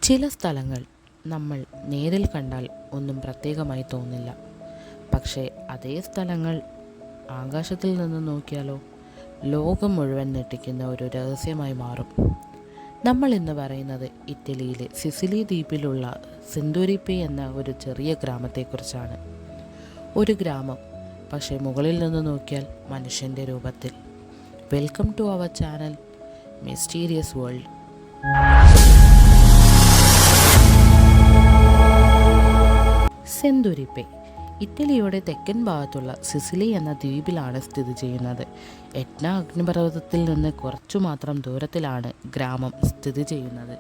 ചില സ്ഥലങ്ങൾ നമ്മൾ നേരിൽ കണ്ടാൽ ഒന്നും പ്രത്യേകമായി തോന്നില്ല. പക്ഷേ അതേ സ്ഥലങ്ങൾ ആകാശത്തിൽ നിന്ന് നോക്കിയാലോ ലോകം മുഴുവൻ ഞെട്ടിക്കുന്ന ഒരു രഹസ്യമായി മാറും. നമ്മൾ ഇന്ന് പറയുന്നത് ഇറ്റലിയിലെ സിസിലി ദ്വീപിലുള്ള സെന്തൂരിപ്പെ എന്ന ഒരു ചെറിയ ഗ്രാമത്തെക്കുറിച്ചാണ്. ഒരു ഗ്രാമം, പക്ഷേ മുകളിൽ നിന്ന് നോക്കിയാൽ മനുഷ്യൻ്റെ രൂപത്തിൽ. Welcome to our channel mysterious world. സെന്തൂരിപ്പെ ഇറ്റലിയുടെ തെക്കൻ ഭാഗത്തുള്ള സിസിലി എന്ന ദ്വീപിലാണ് സ്ഥിതി ചെയ്യുന്നത്. എറ്റ്ന അഗ്നിപർവ്വതത്തിൽ നിന്ന് കുറച്ചു മാത്രം ദൂരത്തിലാണ് ഗ്രാമം സ്ഥിതി ചെയ്യുന്നത്.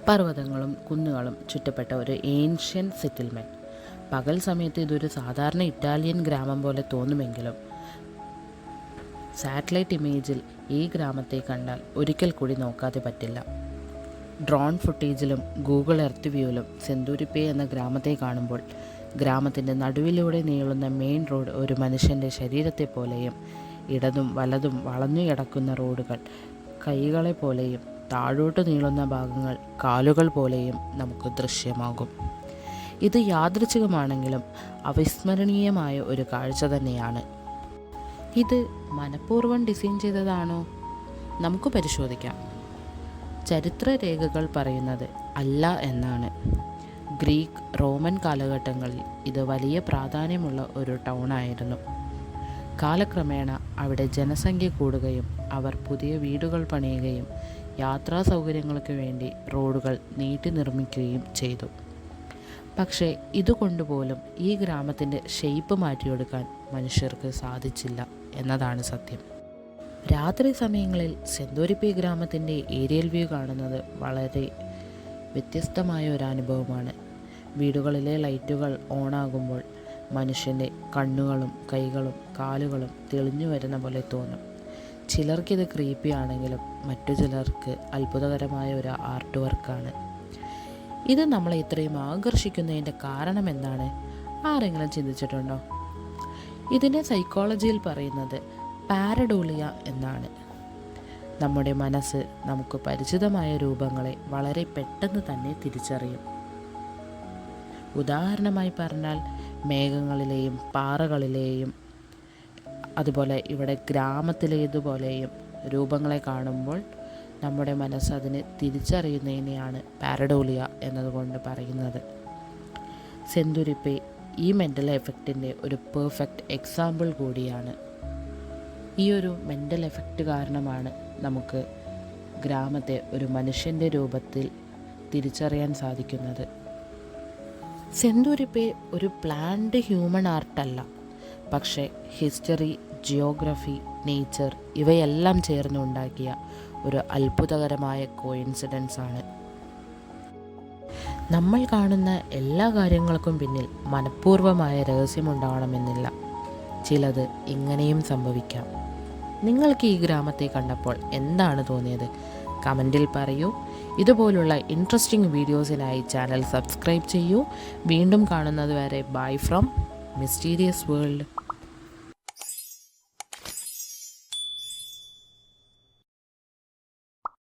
പർവ്വതങ്ങളും കുന്നുകളും ചുറ്റപ്പെട്ട ഒരു ഏൻഷ്യൻ സെറ്റിൽമെൻറ്റ്. പകൽ സമയത്ത് ഇതൊരു സാധാരണ ഇറ്റാലിയൻ ഗ്രാമം പോലെ തോന്നുമെങ്കിലും സാറ്റലൈറ്റ് ഇമേജിൽ ഈ ഗ്രാമത്തെ കണ്ടാൽ ഒരിക്കൽ കൂടി നോക്കാതെ പറ്റില്ല. ഡ്രോൺ ഫുട്ടേജിലും ഗൂഗിൾ എർത്ത് വ്യൂവിലും സെന്തൂരിപ്പെ എന്ന ഗ്രാമത്തെ കാണുമ്പോൾ ഗ്രാമത്തിൻ്റെ നടുവിലൂടെ നീളുന്ന മെയിൻ റോഡ് ഒരു മനുഷ്യൻ്റെ ശരീരത്തെ പോലെയും ഇടതും വലതും വളഞ്ഞു കിടക്കുന്ന റോഡുകൾ കൈകളെ പോലെയും താഴോട്ട് നീളുന്ന ഭാഗങ്ങൾ കാലുകൾ പോലെയും നമുക്ക് ദൃശ്യമാകും. ഇത് യാദൃച്ഛികമാണെങ്കിലും അവിസ്മരണീയമായ ഒരു കാഴ്ച തന്നെയാണ്. ഇത് മനഃപൂർവ്വം ഡിസൈൻ ചെയ്തതാണോ? നമുക്ക് പരിശോധിക്കാം. ചരിത്രരേഖകൾ പറയുന്നത് അല്ല എന്നാണ്. ഗ്രീക്ക്, റോമൻ കാലഘട്ടങ്ങളിൽ ഇത് വലിയ പ്രാധാന്യമുള്ള ഒരു ടൗണായിരുന്നു. കാലക്രമേണ അവിടെ ജനസംഖ്യ കൂടുകയും അവർ പുതിയ വീടുകൾ പണിയുകയും യാത്രാ സൗകര്യങ്ങൾക്ക് വേണ്ടി റോഡുകൾ നീട്ടി നിർമ്മിക്കുകയും ചെയ്തു. പക്ഷേ ഇതുകൊണ്ടുപോലും ഈ ഗ്രാമത്തിൻ്റെ ഷേപ്പ് മാറ്റിയെടുക്കാൻ മനുഷ്യർക്ക് സാധിച്ചില്ല എന്നതാണ് സത്യം. രാത്രി സമയങ്ങളിൽ സെന്തൂരിപ്പെ ഗ്രാമത്തിൻ്റെ ഏരിയൽ വ്യൂ കാണുന്നത് വളരെ വ്യത്യസ്തമായ ഒരു അനുഭവമാണ്. വീടുകളിലെ ലൈറ്റുകൾ ഓണാകുമ്പോൾ മനുഷ്യൻ്റെ കണ്ണുകളും കൈകളും കാലുകളും തെളിഞ്ഞു വരുന്ന പോലെ തോന്നും. ചിലർക്കിത് ക്രീപ്പി ആണെങ്കിലും മറ്റു ചിലർക്ക് അത്ഭുതകരമായ ഒരു ആർട്ട് വർക്കാണ്. ഇത് നമ്മളെ ഇത്രയും ആകർഷിക്കുന്നതിൻ്റെ കാരണം എന്താണ്? ആരെങ്കിലും ചിന്തിച്ചിട്ടുണ്ടോ? ഇതിനെ സൈക്കോളജിയിൽ പറയുന്നത് പാരഡോളിയ എന്നാണ്. നമ്മുടെ മനസ്സ് നമുക്ക് പരിചിതമായ രൂപങ്ങളെ വളരെ പെട്ടെന്ന് തന്നെ തിരിച്ചറിയും. ഉദാഹരണമായി പറഞ്ഞാൽ മേഘങ്ങളിലെയും പാറകളിലെയും അതുപോലെ ഇവിടെ ഗ്രാമത്തിലേതുപോലെയും രൂപങ്ങളെ കാണുമ്പോൾ നമ്മുടെ മനസ്സ് അതിനെ തിരിച്ചറിയുന്നതിനെയാണ് പാരഡോളിയ എന്നതുകൊണ്ട് പറയുന്നത്. സെന്തൂരിപ്പെ ഈ മെൻ്റൽ എഫക്റ്റിൻ്റെ ഒരു പെർഫെക്റ്റ് എക്സാമ്പിൾ കൂടിയാണ്. ഈ ഒരു മെൻ്റൽ എഫക്റ്റ് കാരണമാണ് നമുക്ക് ഗ്രാമത്തെ ഒരു മനുഷ്യൻ്റെ രൂപത്തിൽ തിരിച്ചറിയാൻ സാധിക്കുന്നത്. സെന്തൂരിപ്പെ ഒരു പ്ലാൻഡ് ഹ്യൂമൻ ആർട്ടല്ല, പക്ഷേ ഹിസ്റ്ററി, ജിയോഗ്രഫി, നേച്ചർ ഇവയെല്ലാം ചേർന്നുണ്ടാക്കിയ ഒരു അത്ഭുതകരമായ കോയിൻസിഡൻസ് ആണ്. നമ്മൾ കാണുന്ന എല്ലാ കാര്യങ്ങൾക്കും പിന്നിൽ മനഃപൂർവ്വമായ രഹസ്യമുണ്ടാവണമെന്നില്ല. ചിലത് ഇങ്ങനെയും സംഭവിക്കാം. നിങ്ങൾക്ക് ഈ ഗ്രാമത്തെ കണ്ടപ്പോൾ എന്താണ് തോന്നിയത്? കമൻറ്റിൽ പറയൂ. ഇതുപോലുള്ള ഇൻട്രസ്റ്റിംഗ് വീഡിയോസിനായി ചാനൽ സബ്സ്ക്രൈബ് ചെയ്യൂ. വീണ്ടും കാണുന്നത് വരെ ബൈ ഫ്രം മിസ്റ്റീരിയസ് വേൾഡ്.